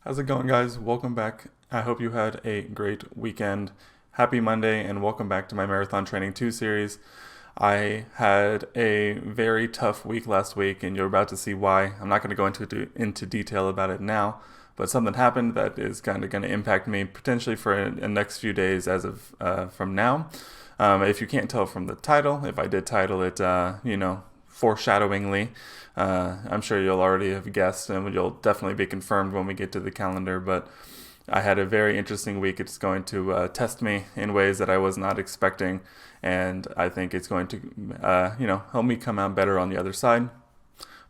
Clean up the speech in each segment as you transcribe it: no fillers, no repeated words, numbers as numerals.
How's it going, guys? Welcome back. I hope you had a great weekend. Happy Monday, and welcome back to my Marathon Training 2 series. I had a very tough week last week, and you're about to see why. I'm not going to go into detail about it now, but something happened that is kind of going to impact me potentially for the next few days as of from now. If you can't tell from the title, if I did title it, foreshadowingly, I'm sure you'll already have guessed, and you'll definitely be confirmed when we get to the calendar. But I had a very interesting week. It's going to test me in ways that I was not expecting, and I think it's going to, help me come out better on the other side.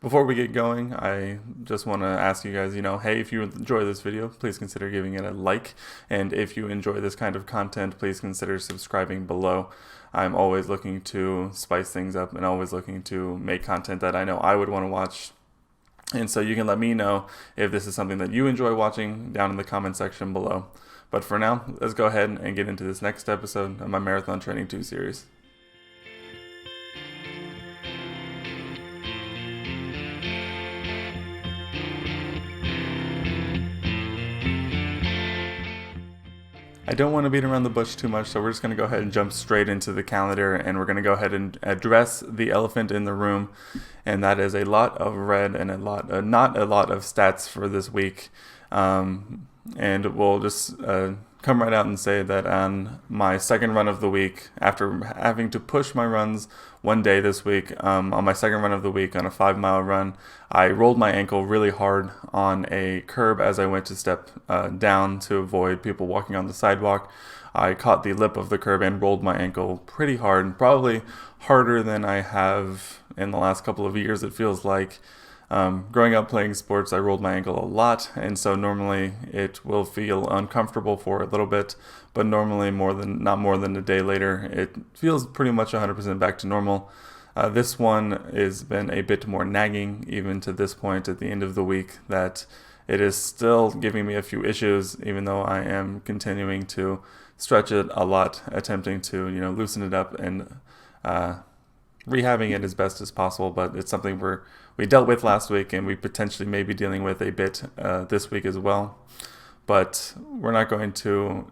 Before we get going, I just want to ask you guys, hey, if you enjoy this video, please consider giving it a like. And if you enjoy this kind of content, please consider subscribing below. I'm always looking to spice things up and always looking to make content that I know I would want to watch. And so you can let me know if this is something that you enjoy watching down in the comment section below. But for now, let's go ahead and get into this next episode of my Marathon Training 2 series. I don't want to beat around the bush too much, so we're just going to go ahead and jump straight into the calendar, and we're going to go ahead and address the elephant in the room, and that is a lot of red and not a lot of stats for this week. And we'll just come right out and say that on my second run of the week, after having to push my runs one day this week, on my second run of the week on a 5-mile run, I rolled my ankle really hard on a curb as I went to step down to avoid people walking on the sidewalk. I caught the lip of the curb and rolled my ankle pretty hard, probably harder than I have in the last couple of years, it feels like. Growing up playing sports, I rolled my ankle a lot, and so normally it will feel uncomfortable for a little bit, but normally not more than a day later, it feels pretty much 100% back to normal. This one has been a bit more nagging, even to this point at the end of the week, that it is still giving me a few issues, even though I am continuing to stretch it a lot, attempting to loosen it up and rehabbing it as best as possible. But it's something we dealt with last week, and we potentially may be dealing with a bit this week as well. But we're not going to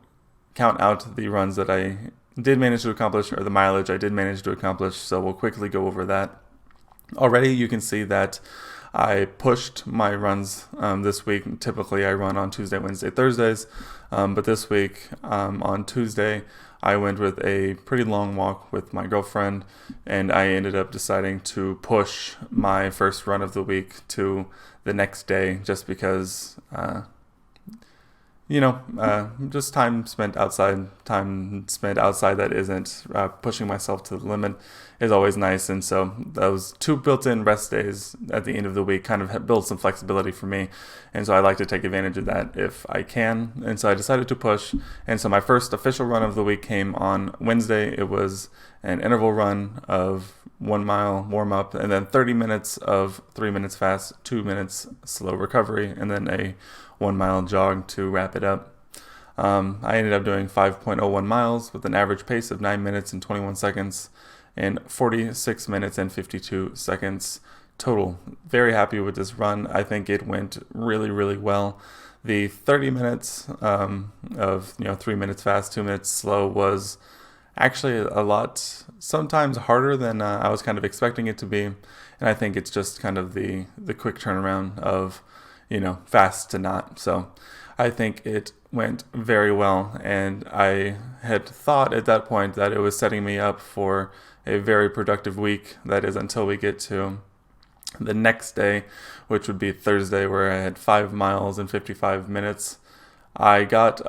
count out the runs that I did manage to accomplish, or the mileage I did manage to accomplish, so we'll quickly go over that. Already you can see that I pushed my runs this week. Typically I run on Tuesday, Wednesday, Thursdays, but this week on Tuesday I went with a pretty long walk with my girlfriend, and I ended up deciding to push my first run of the week to the next day just because just time spent outside that isn't pushing myself to the limit is always nice. And so those 2 built-in rest days at the end of the week kind of build some flexibility for me. And so I like to take advantage of that if I can. And so I decided to push. And so my first official run of the week came on Wednesday. It was an interval run of 1 mile warm up, and then 30 minutes of 3 minutes fast, 2 minutes slow recovery, and then a 1 mile jog to wrap it up. I ended up doing 5.01 miles with an average pace of 9 minutes and 21 seconds and 46 minutes and 52 seconds total. Very happy with this run. I think it went really, really well. The 30 minutes of 3 minutes fast, 2 minutes slow was actually a lot, sometimes harder than I was kind of expecting it to be. And I think it's just kind of the quick turnaround of fast to not. So I think it went very well, and I had thought at that point that it was setting me up for a very productive week. That is until we get to the next day, which would be Thursday, where I had 5 miles in 55 minutes. I got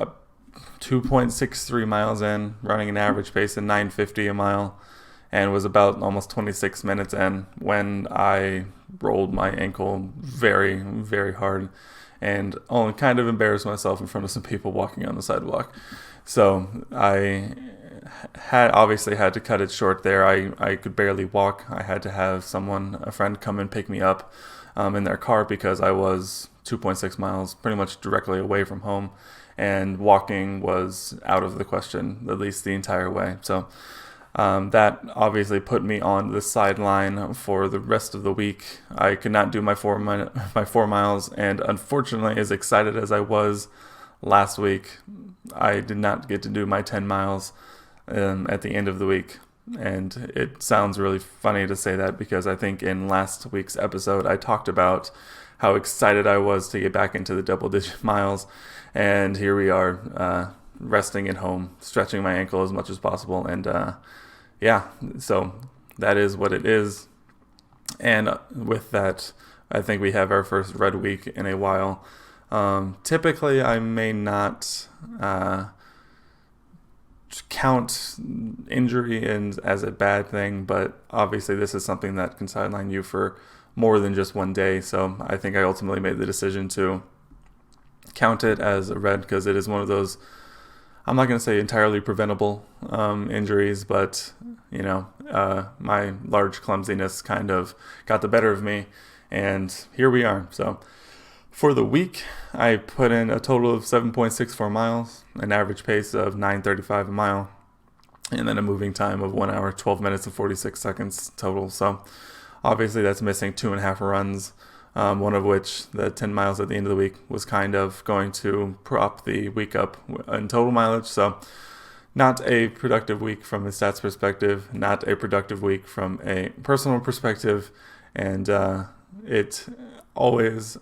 2.63 miles in, running an average pace of 9:50 a mile, and was about almost 26 minutes in when I rolled my ankle very, very hard, and only kind of embarrassed myself in front of some people walking on the sidewalk. So I obviously had to cut it short there. I could barely walk. I had to have a friend come and pick me up in their car, because I was 2.6 miles pretty much directly away from home, and walking was out of the question, at least the entire way. So That obviously put me on the sideline for the rest of the week. I could not do my 4 miles, and unfortunately, as excited as I was last week, I did not get to do my 10 miles at the end of the week. And it sounds really funny to say that because I think in last week's episode I talked about how excited I was to get back into the double-digit miles, and here we are resting at home, stretching my ankle as much as possible, and so that is what it is. And with that, I think we have our first red week in a while. Typically, I may not count injury as a bad thing, but obviously this is something that can sideline you for more than just one day. So I think I ultimately made the decision to count it as a red because it is one of those, I'm not going to say entirely preventable injuries, but my large clumsiness kind of got the better of me, and here we are. So for the week, I put in a total of 7.64 miles, an average pace of 9:35 a mile, and then a moving time of 1 hour, 12 minutes, and 46 seconds total. So obviously that's missing 2.5 runs, one of which, the 10 miles at the end of the week, was kind of going to prop the week up in total mileage. So not a productive week from a stats perspective, not a productive week from a personal perspective, and it always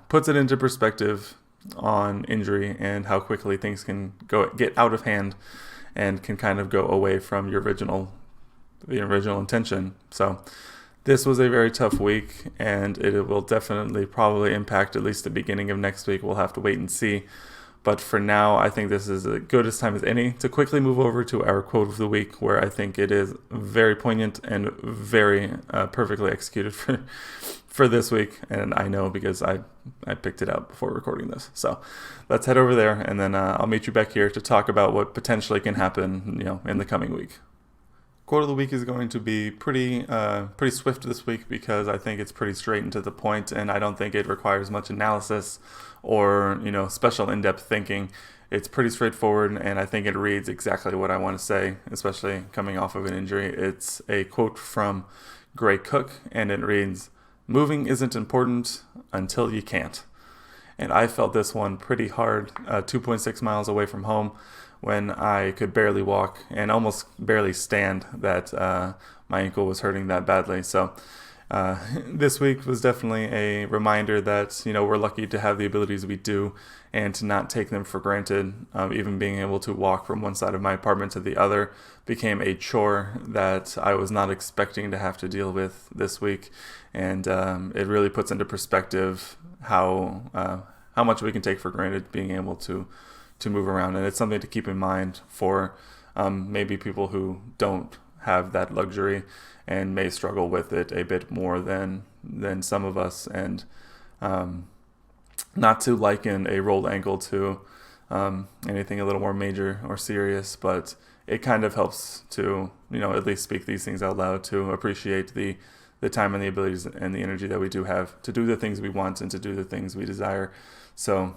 puts it into perspective on injury and how quickly things can get out of hand and can kind of go away from the original intention. So this was a very tough week, and it will definitely probably impact at least the beginning of next week. We'll have to wait and see. But for now, I think this is as good a time as any to quickly move over to our quote of the week, where I think it is very poignant and very perfectly executed for this week. And I know because I picked it out before recording this. So let's head over there, and then I'll meet you back here to talk about what potentially can happen, in the coming week. Quote of the week is going to be pretty swift this week because I think it's pretty straight and to the point, and I don't think it requires much analysis or special in-depth thinking. It's pretty straightforward, and I think it reads exactly what I want to say, especially coming off of an injury. It's a quote from Gray Cook, and it reads, "Moving isn't important until you can't." And I felt this one pretty hard, 2.6 miles away from home, when I could barely walk and almost barely stand, that my ankle was hurting that badly. So this week was definitely a reminder that, we're lucky to have the abilities we do and to not take them for granted. Even being able to walk from one side of my apartment to the other became a chore that I was not expecting to have to deal with this week. And it really puts into perspective how much we can take for granted being able to move around. And it's something to keep in mind for maybe people who don't have that luxury and may struggle with it a bit more than some of us. And not to liken a rolled ankle to anything a little more major or serious, but it kind of helps to, at least speak these things out loud, to appreciate the time and the abilities and the energy that we do have to do the things we want and to do the things we desire. So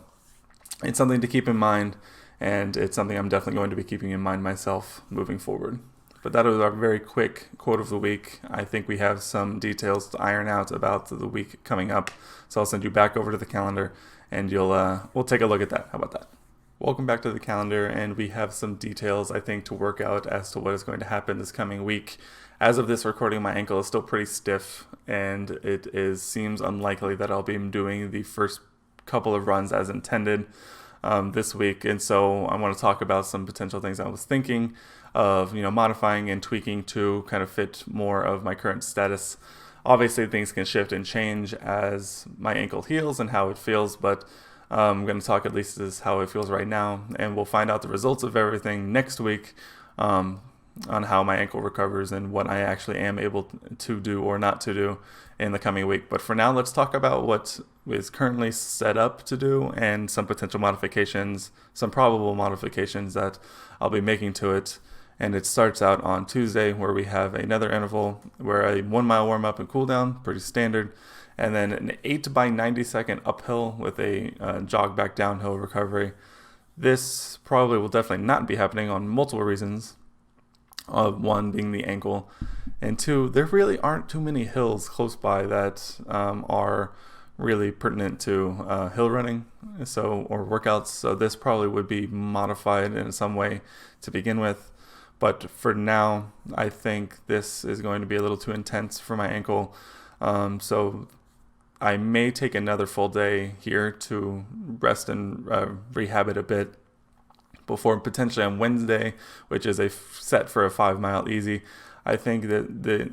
it's something to keep in mind, and it's something I'm definitely going to be keeping in mind myself moving forward. But that was our very quick quote of the week. I think we have some details to iron out about the week coming up, so I'll send you back over to the calendar, and we'll take a look at that. How about that? Welcome back to the calendar, and we have some details, I think, to work out as to what is going to happen this coming week. As of this recording, my ankle is still pretty stiff, and seems unlikely that I'll be doing the first couple of runs as intended this week. And so I want to talk about some potential things I was thinking of, modifying and tweaking to kind of fit more of my current status. Obviously, things can shift and change as my ankle heals and how it feels, but I'm going to talk at least as how it feels right now, and we'll find out the results of everything next week on how my ankle recovers and what I actually am able to do or not to do in the coming week. But for now, let's talk about what is currently set up to do and some potential modifications, some probable modifications that I'll be making to it. And it starts out on Tuesday, where we have another interval where a 1 mile warm up and cool down, pretty standard, and then an 8 by 90 second uphill with a jog back downhill recovery. This probably will definitely not be happening on multiple reasons. One being the ankle, and two, there really aren't too many hills close by that are really pertinent to hill running, or workouts. So this probably would be modified in some way to begin with. But for now, I think this is going to be a little too intense for my ankle. So I may take another full day here to rest and rehab it a bit before potentially on Wednesday, which is set for a 5 mile easy. I think that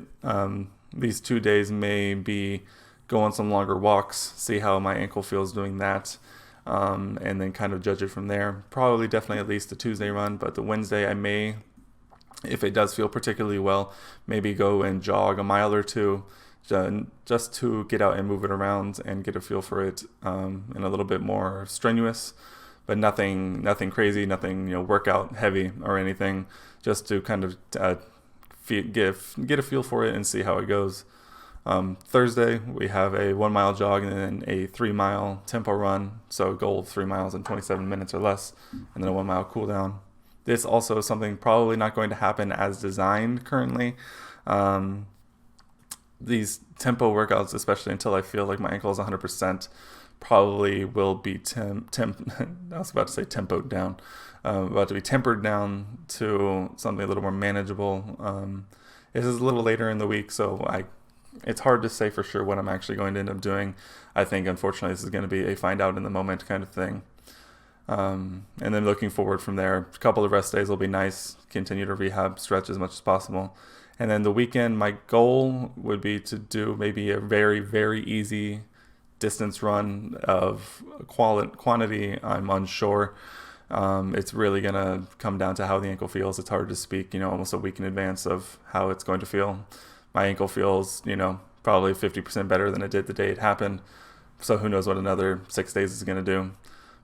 these 2 days may be go on some longer walks, see how my ankle feels doing that, and then kind of judge it from there. Probably definitely at least a Tuesday run, but the Wednesday I may, if it does feel particularly well, maybe go and jog a mile or two, just to get out and move it around and get a feel for it, and a little bit more strenuous, but nothing crazy, nothing workout heavy or anything, just to kind of get a feel for it and see how it goes. Thursday we have a 1 mile jog and then a 3 mile tempo run, so a goal of 3 miles in 27 minutes or less, and then a 1 mile cool down. This also is something probably not going to happen as designed currently. These tempo workouts, especially until I feel like my ankle is 100%, probably will be I was about to say tempoed down, about to be tempered down to something a little more manageable. This is a little later in the week, so it's hard to say for sure what I'm actually going to end up doing. I think, unfortunately, this is going to be a find out in the moment kind of thing. And then looking forward from there, a couple of rest days will be nice, continue to rehab, stretch as much as possible. And then the weekend, my goal would be to do maybe a very, very easy distance run of quantity. I'm unsure. It's really going to come down to how the ankle feels. It's hard to speak, almost a week in advance of how it's going to feel. My ankle feels, probably 50% better than it did the day it happened. So who knows what another 6 days is going to do.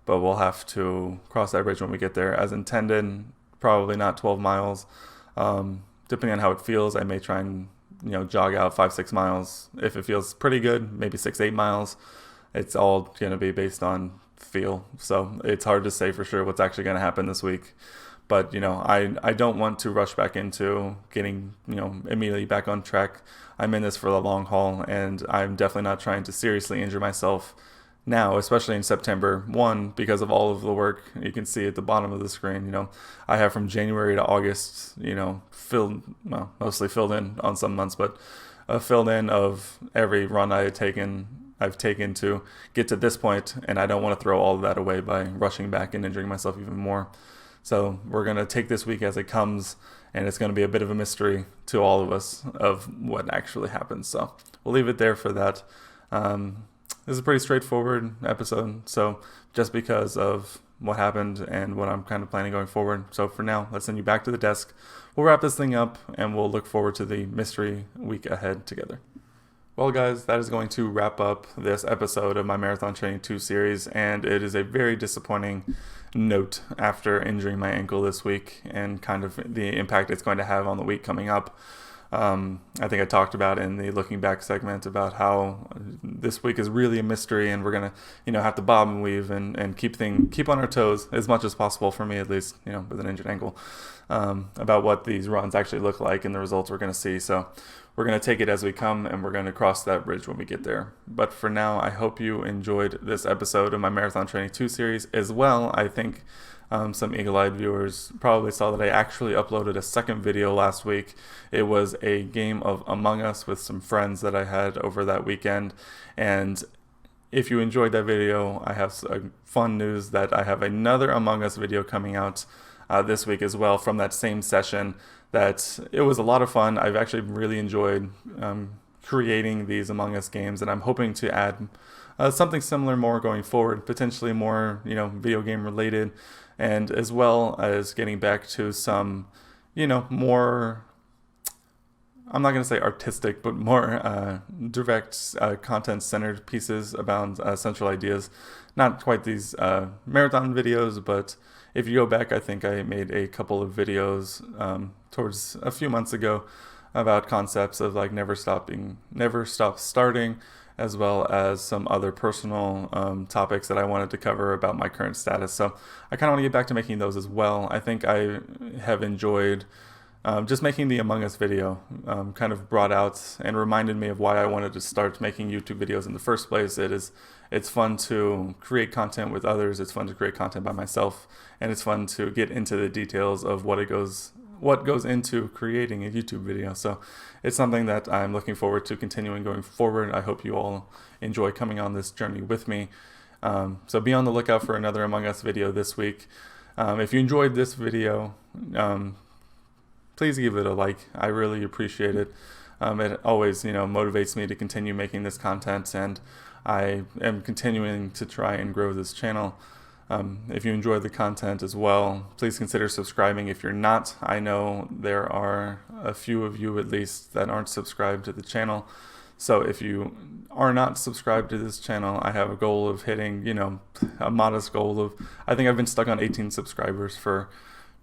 But we'll have to cross that bridge when we get there. As intended, probably not 12 miles. Depending on how it feels, I may try and jog out 5-6 miles. If it feels pretty good, maybe 6-8 miles. It's all going to be based on feel. So it's hard to say for sure what's actually going to happen this week. But I don't want to rush back into getting immediately back on track. I'm in this for the long haul, and I'm definitely not trying to seriously injure myself now, especially in September. One, because of all of the work you can see at the bottom of the screen. I have from January to August, mostly filled in on some months, but filled in of every run I've taken to get to this point, and I don't want to throw all of that away by rushing back and injuring myself even more. So we're going to take this week as it comes, and it's going to be a bit of a mystery to all of us of what actually happens. So we'll leave it there for that. This is a pretty straightforward episode, so just because of what happened and what I'm kind of planning going forward. So for now, let's send you back to the desk. We'll wrap this thing up, and we'll look forward to the mystery week ahead together. Well, guys, that is going to wrap up this episode of my Marathon Training 2 series, and it is a very disappointing note after injuring my ankle this week and kind of the impact it's going to have on the week coming up. I think I talked about in the looking back segment about how this week is really a mystery, and we're gonna, have to bob and weave and keep on our toes as much as possible, for me at least, with an injured ankle, about what these runs actually look like and the results we're gonna see. So we're gonna take it as we come, and we're gonna cross that bridge when we get there. But for now, I hope you enjoyed this episode of my Marathon Training 2 series as well. I think some eagle-eyed viewers probably saw that I actually uploaded a second video last week. It was a game of Among Us with some friends that I had over that weekend. And if you enjoyed that video, I have fun news that I have another Among Us video coming out this week as well from that same session. That it was a lot of fun. I've actually really enjoyed creating these Among Us games, and I'm hoping to add something similar more going forward, potentially more, video game related, and as well as getting back to some, more, I'm not going to say artistic, but more direct, content-centered pieces about central ideas. Not quite these marathon videos, but if you go back, I think I made a couple of videos towards a few months ago about concepts of like never stop starting, as well as some other personal topics that I wanted to cover about my current status. So I kind of want to get back to making those as well. I think I have enjoyed just making the Among Us video kind of brought out and reminded me of why I wanted to start making YouTube videos in the first place. It's fun to create content with others. It's fun to create content by myself, and it's fun to get into the details of what goes into creating a YouTube video. So it's something that I'm looking forward to continuing going forward. I hope you all enjoy coming on this journey with me. So be on the lookout for another Among Us video this week. If you enjoyed this video, please give it a like. I really appreciate it. It always, motivates me to continue making this content, and I am continuing to try and grow this channel. If you enjoy the content as well, please consider subscribing. If you're not, I know there are a few of you at least that aren't subscribed to the channel. So if you are not subscribed to this channel, I have a goal of hitting, a modest goal of, I think I've been stuck on 18 subscribers for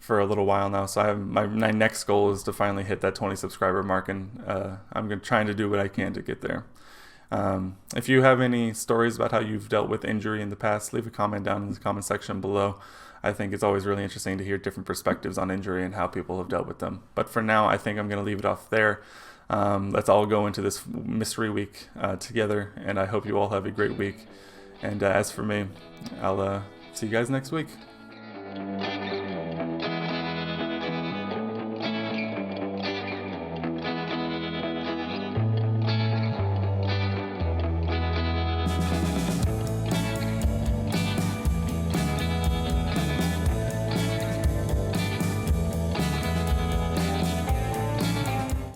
a little while now. So I have my next goal is to finally hit that 20 subscriber mark, and I'm trying to do what I can to get there. If you have any stories about how you've dealt with injury in the past, leave a comment down in the comment section below. I think it's always really interesting to hear different perspectives on injury and how people have dealt with them. But for now, I think I'm going to leave it off there. Let's all go into this mystery week together, and I hope you all have a great week. And as for me, I'll see you guys next week.